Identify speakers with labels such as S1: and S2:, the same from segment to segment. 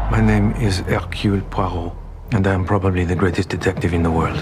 S1: My name is Hercule Poirot, and I am probably the greatest detective in the world.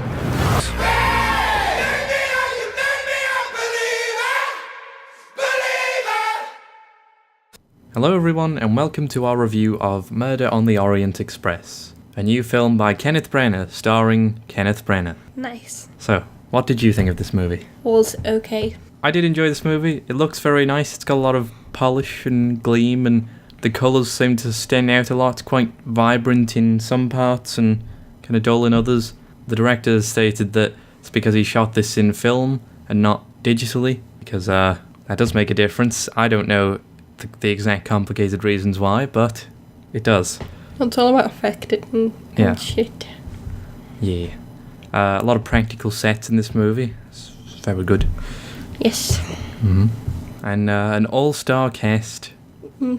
S2: Hello everyone, and welcome to our review of Murder on the Orient Express, a new film by Kenneth Branagh, starring Kenneth Branagh.
S3: Nice.
S2: So, what did you think of this movie?
S3: Was okay.
S2: I did enjoy this movie. It looks very nice. It's got a lot of polish and gleam, and the colours seem to stand out a lot. It's quite vibrant in some parts and kind of dull in others. The director stated that it's because he shot this in film and not digitally, because that does make a difference. I don't know the exact complicated reasons why, but it does.
S3: It's all about affected and shit.
S2: Yeah. A lot of practical sets in this movie. It's very good.
S3: Yes.
S2: Mm-hmm. And an all-star cast.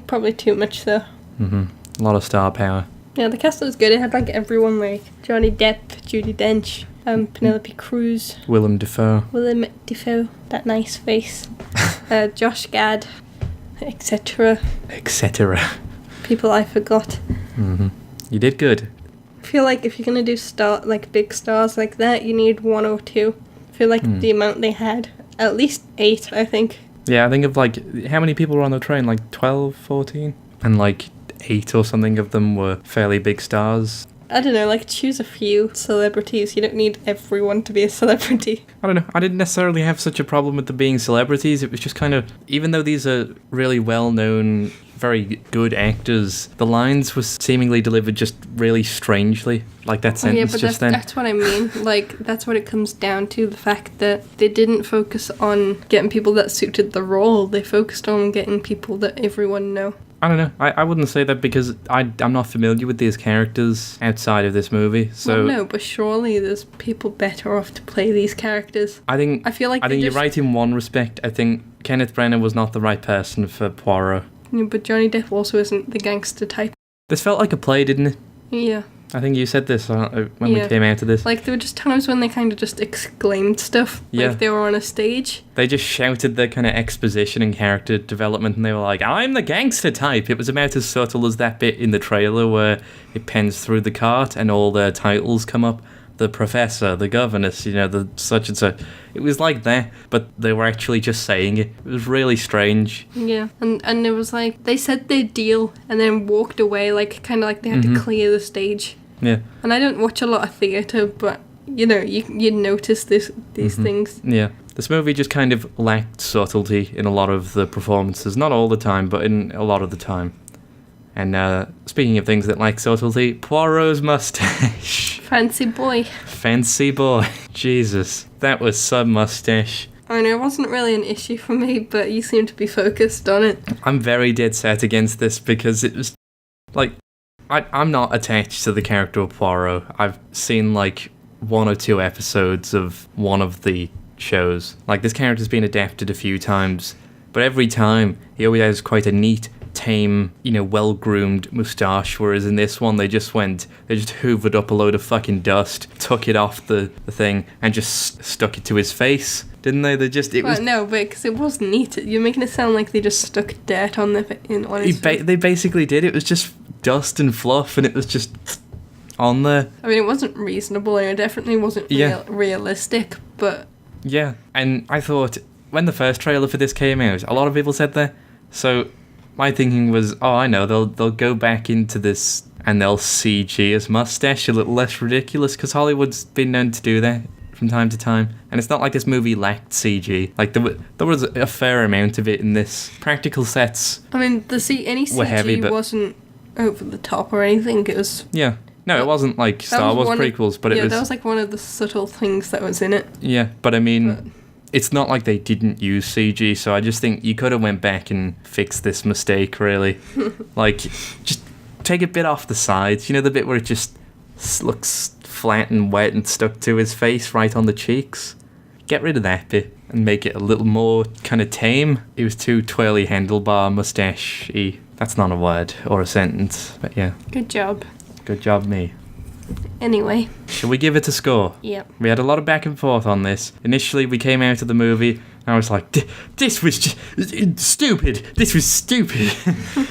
S3: Probably too much though.
S2: Mm-hmm. A lot of star power.
S3: Yeah, the cast was good. It had like everyone, like Johnny Depp, Judi Dench, Penelope Cruz,
S2: Willem Dafoe,
S3: that nice face, Josh Gad, etc. People I forgot.
S2: Mm-hmm. You did good.
S3: I feel like if you're gonna do big stars like that, you need one or two. I feel like the amount they had, at least 8, I think.
S2: Yeah, I think of how many people were on the train? 12, 14? And 8 or something of them were fairly big stars.
S3: I don't know, choose a few celebrities. You don't need everyone to be a celebrity.
S2: I don't know. I didn't necessarily have such a problem with them being celebrities. It was just kind of, even though these are really well-known, very good actors, the lines were seemingly delivered just really strangely. That sentence
S3: that's what I mean. That's what it comes down to, the fact that they didn't focus on getting people that suited the role. They focused on getting people that everyone know.
S2: I don't know. I wouldn't say that because I'm not familiar with these characters outside of this movie. So
S3: well, no, but surely there's people better off to play these characters.
S2: I think you're right in one respect. I think Kenneth Branagh was not the right person for Poirot.
S3: Yeah, but Johnny Depp also isn't the gangster type.
S2: This felt like a play, didn't it?
S3: Yeah.
S2: I think you said this when we came out of this.
S3: There were just times when they kind of just exclaimed stuff. They were on a stage.
S2: They just shouted their kind of exposition and character development, and they were like, I'm the gangster type. It was about as subtle as that bit in the trailer where it pens through the cart and all their titles come up. The professor, the governess, the such and such. It was like that, but they were actually just saying it. It was really strange.
S3: Yeah, and it was they said their deal and then walked away, they had to clear the stage.
S2: Yeah.
S3: And I don't watch a lot of theatre, but, you notice these things.
S2: Yeah. This movie just kind of lacked subtlety in a lot of the performances. Not all the time, but in a lot of the time. And speaking of things that lack subtlety, Poirot's mustache.
S3: Fancy boy.
S2: Fancy boy. Jesus. That was some mustache.
S3: I know, it wasn't really an issue for me, but you seem to be focused on it.
S2: I'm very dead set against this because it was, I'm not attached to the character of Poirot. I've seen, 1 or 2 episodes of one of the shows. This character's been adapted a few times, but every time he always has quite a neat, tame, well-groomed moustache, whereas in this one they just hoovered up a load of fucking dust, took it off the thing, and just stuck it to his face, didn't they?
S3: No, but because it was neat. You're making it sound like they just stuck dirt on his face.
S2: They basically did. It was just dust and fluff, and it was just on there.
S3: I mean, it wasn't reasonable, and it definitely wasn't realistic, but...
S2: Yeah, and I thought, when the first trailer for this came out, a lot of people said that, so... My thinking was, I know, they'll go back into this and they'll CG his mustache a little less ridiculous, because Hollywood's been known to do that from time to time. And it's not like this movie lacked CG. There was a fair amount of it in this. Practical sets.
S3: I mean, any CG
S2: heavy, but
S3: wasn't over the top or anything. It was...
S2: Yeah. No, it wasn't like Star Wars prequels, but it was...
S3: Yeah, that was one of the subtle things that was in it.
S2: Yeah, but I mean... It's not like they didn't use CG, so I just think you could have went back and fixed this mistake, really. Just take a bit off the sides. The bit where it just looks flat and wet and stuck to his face right on the cheeks? Get rid of that bit and make it a little more kind of tame. It was too twirly handlebar mustache-y. That's not a word or a sentence, but yeah.
S3: Good job.
S2: Good job, me.
S3: Anyway.
S2: Shall we give it a score?
S3: Yep.
S2: We had a lot of back and forth on this. Initially, we came out of the movie I was like, this was just stupid. This was stupid.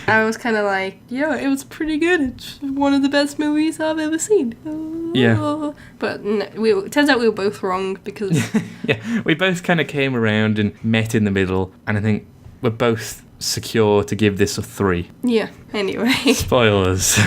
S3: I was kind of like, yeah, it was pretty good. It's one of the best movies I've ever seen.
S2: Yeah.
S3: But no, it turns out we were both wrong because...
S2: Yeah, we both kind of came around and met in the middle, and I think we're both secure to give this a 3.
S3: Yeah, anyway.
S2: Spoilers.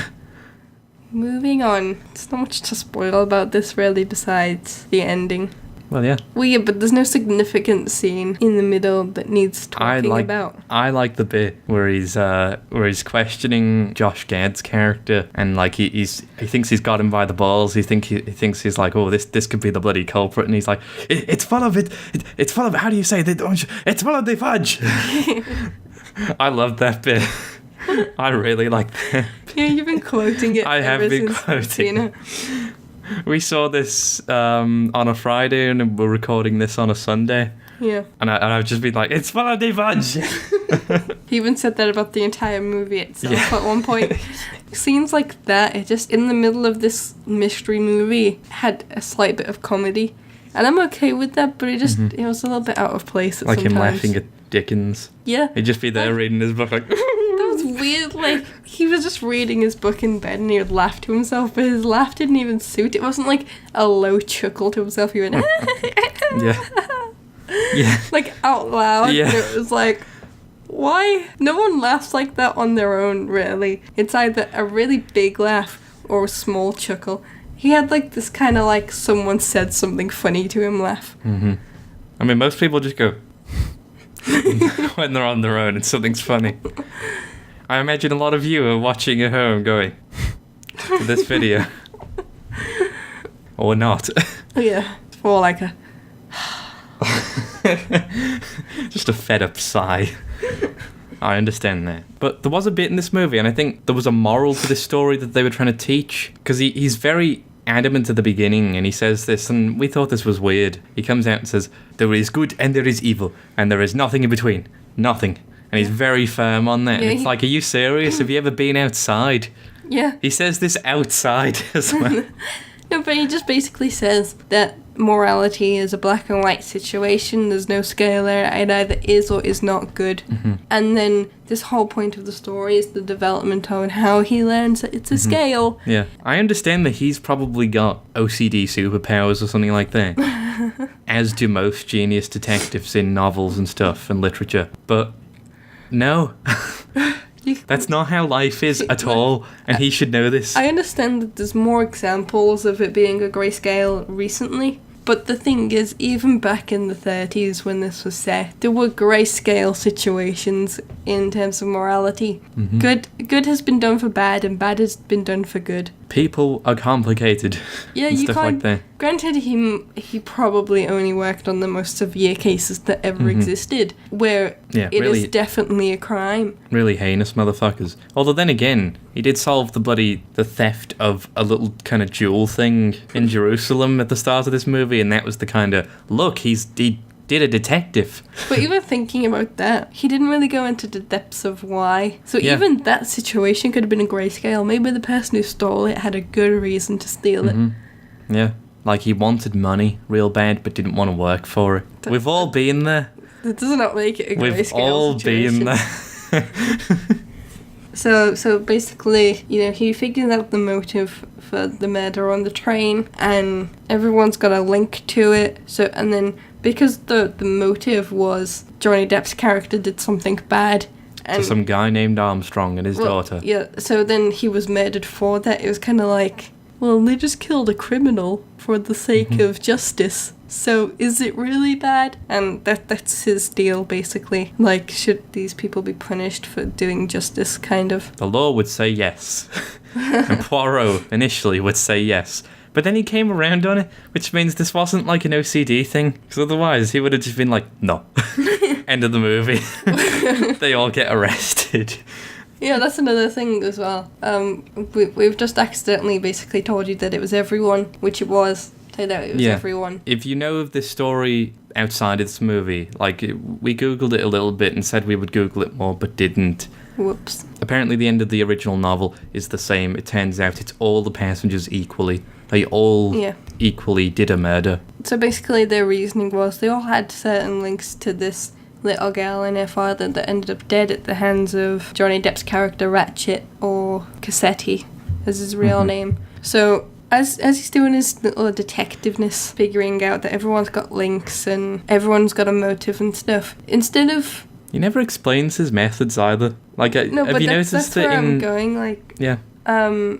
S3: Moving on. There's not much to spoil about this really besides the ending.
S2: Well, yeah.
S3: Well, yeah, but there's no significant scene in the middle that needs talking about.
S2: I like the bit where he's questioning Josh Gad's character, and like he thinks he's got him by the balls. He thinks he's like, oh, this could be the bloody culprit, and he's like, it's full of it. It's full of, how do you say it? It's full of the fudge. I love that bit. I really like that.
S3: Yeah, you've been quoting it.
S2: I have been quoting it. We saw this on a Friday, and we're recording this on a Sunday.
S3: Yeah.
S2: And I've just been like, it's full of the fudge.
S3: He even said that about the entire movie itself
S2: Yeah.
S3: at one point. Scenes like that, it just, in the middle of this mystery movie, had a slight bit of comedy. And I'm okay with that, but it just, it was a little bit out of place at
S2: Like
S3: sometimes.
S2: him laughing at Dickens.
S3: Yeah.
S2: He'd just be there reading his book like...
S3: That was weird, like, he was just reading his book in bed and he would laugh to himself, but his laugh didn't even suit. It wasn't like a low chuckle to himself, he went...
S2: Yeah. Yeah.
S3: Like, out loud.
S2: Yeah.
S3: And it was like... Why? No one laughs like that on their own, really. It's either a really big laugh or a small chuckle. He had, like, this kind of, like, someone said something funny to him laugh.
S2: Mm-hmm. I mean, most people just go... when they're on their own and something's funny. I imagine a lot of you are watching at home going... to this video. Or not.
S3: Yeah. It's more like a...
S2: Just a fed up sigh. I understand that. But there was a bit in this movie, and I think there was a moral to this story that they were trying to teach. Because he's very adamant at the beginning, and he says this, and we thought this was weird. He comes out and says, there is good and there is evil, and there is nothing in between. Nothing. And he's very firm on that.
S3: Yeah,
S2: and it's like, are you serious? Have you ever been outside?
S3: Yeah.
S2: He says this outside as well.
S3: No, but he just basically says that morality is a black and white situation. There's no scale there. It either is or is not good.
S2: Mm-hmm.
S3: And then this whole point of the story is the development of how he learns that it's a scale.
S2: Yeah. I understand that he's probably got OCD superpowers or something like that. As do most genius detectives in novels and stuff and literature. But no. That's not how life is at all, and he should know this.
S3: I understand that there's more examples of it being a grayscale recently, but the thing is, even back in the 30s when this was set, there were grayscale situations in terms of morality.
S2: Mm-hmm.
S3: Good has been done for bad, and bad has been done for good.
S2: People are complicated.
S3: Yeah,
S2: and
S3: you
S2: stuff
S3: can't.
S2: like that.
S3: Granted, he probably only worked on the most severe cases that ever existed, where
S2: Yeah,
S3: it
S2: really-
S3: is definitely a crime.
S2: Really heinous motherfuckers. Although then again, he did solve the theft of a little kind of jewel thing in Jerusalem at the start of this movie, and that was the kind of, look, he did a detective.
S3: But even thinking about that, he didn't really go into the depths of why. So
S2: Yeah.
S3: even that situation could have been a grayscale. Maybe the person who stole it had a good reason to steal it.
S2: Yeah. Like he wanted money real bad, but didn't want to work for it. We've all been there.
S3: That does not make it a grayscale
S2: We've all
S3: situation.
S2: been there.
S3: So basically, he figured out the motive for the murder on the train, and everyone's got a link to it. So, and then because the motive was Johnny Depp's character did something bad, and
S2: To some guy named Armstrong and his daughter.
S3: Yeah, so then he was murdered for that. It was kind of like, well, they just killed a criminal for the sake of justice. So is it really bad? And that's his deal, basically. Like, should these people be punished for doing justice, kind of?
S2: The law would say yes. And Poirot initially would say yes. But then he came around on it, which means this wasn't like an OCD thing. Because otherwise he would have just been like, no. End of the movie. They all get arrested.
S3: Yeah, that's another thing as well. We've just accidentally basically told you that it was everyone, which it was. Turned out it was everyone.
S2: If you know of this story outside of this movie, like, we Googled it a little bit and said we would Google it more, but didn't.
S3: Whoops.
S2: Apparently the end of the original novel is the same. It turns out it's all the passengers equally. They all equally did a murder.
S3: So basically their reasoning was they all had certain links to this little girl and her father that ended up dead at the hands of Johnny Depp's character Ratchet, or Cassetti as his real name. So as he's doing his little detectiveness, figuring out that everyone's got links and everyone's got a motive and stuff, instead of...
S2: He never explains his methods either. Like,
S3: No,
S2: have
S3: but
S2: you
S3: that's
S2: noticed
S3: where
S2: that
S3: I'm going, like...
S2: Yeah.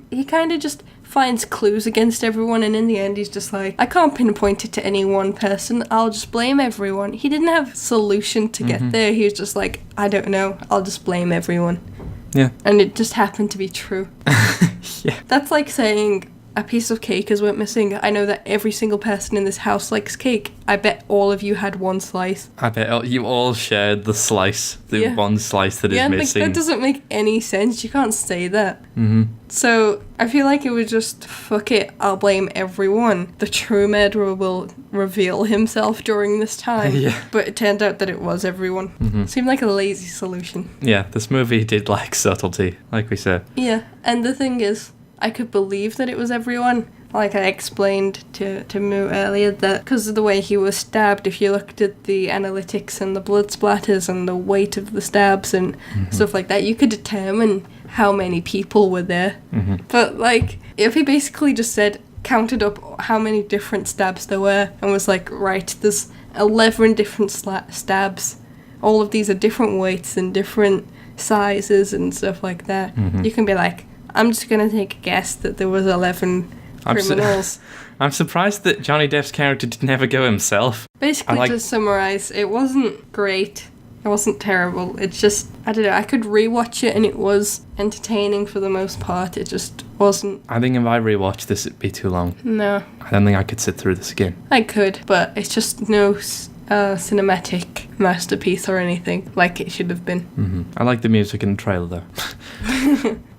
S3: He kind of just finds clues against everyone, and in the end he's just like, I can't pinpoint it to any one person, I'll just blame everyone. He didn't have a solution to get there, he was just like, I don't know, I'll just blame everyone.
S2: Yeah.
S3: And it just happened to be true.
S2: Yeah.
S3: That's like saying a piece of cake has went missing. I know that every single person in this house likes cake. I bet all of you had one slice.
S2: I bet you all shared the slice, the one slice that is missing.
S3: Like, that doesn't make any sense. You can't say that. So I feel like it was just, fuck it, I'll blame everyone. The true murderer will reveal himself during this time.
S2: Yeah.
S3: But it turned out that it was everyone. Seemed like a lazy solution.
S2: Yeah, this movie did lack subtlety, like we said.
S3: Yeah, and the thing is, I could believe that it was everyone. Like I explained to Moo earlier, that because of the way he was stabbed, if you looked at the analytics and the blood splatters and the weight of the stabs and stuff like that, you could determine how many people were there. But like, if he basically just said, counted up how many different stabs there were and was like, right, there's 11 different stabs. All of these are different weights and different sizes and stuff like that. You can be like, I'm just going to take a guess that there was 11 criminals.
S2: I'm surprised that Johnny Depp's character didn't ever go himself.
S3: Basically, to summarise, it wasn't great. It wasn't terrible. It's just, I don't know, I could rewatch it and it was entertaining for the most part. It just wasn't.
S2: I think if I rewatch this, it'd be too long.
S3: No.
S2: I don't think I could sit through this again.
S3: I could, but it's just no cinematic masterpiece or anything like it should have been.
S2: I like the music in the trailer though.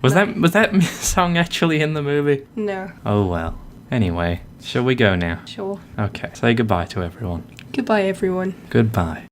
S2: Was that song actually in the movie?
S3: No.
S2: Oh well. Anyway, shall we go now?
S3: Sure.
S2: Okay. Say goodbye to everyone.
S3: Goodbye, everyone.
S2: Goodbye.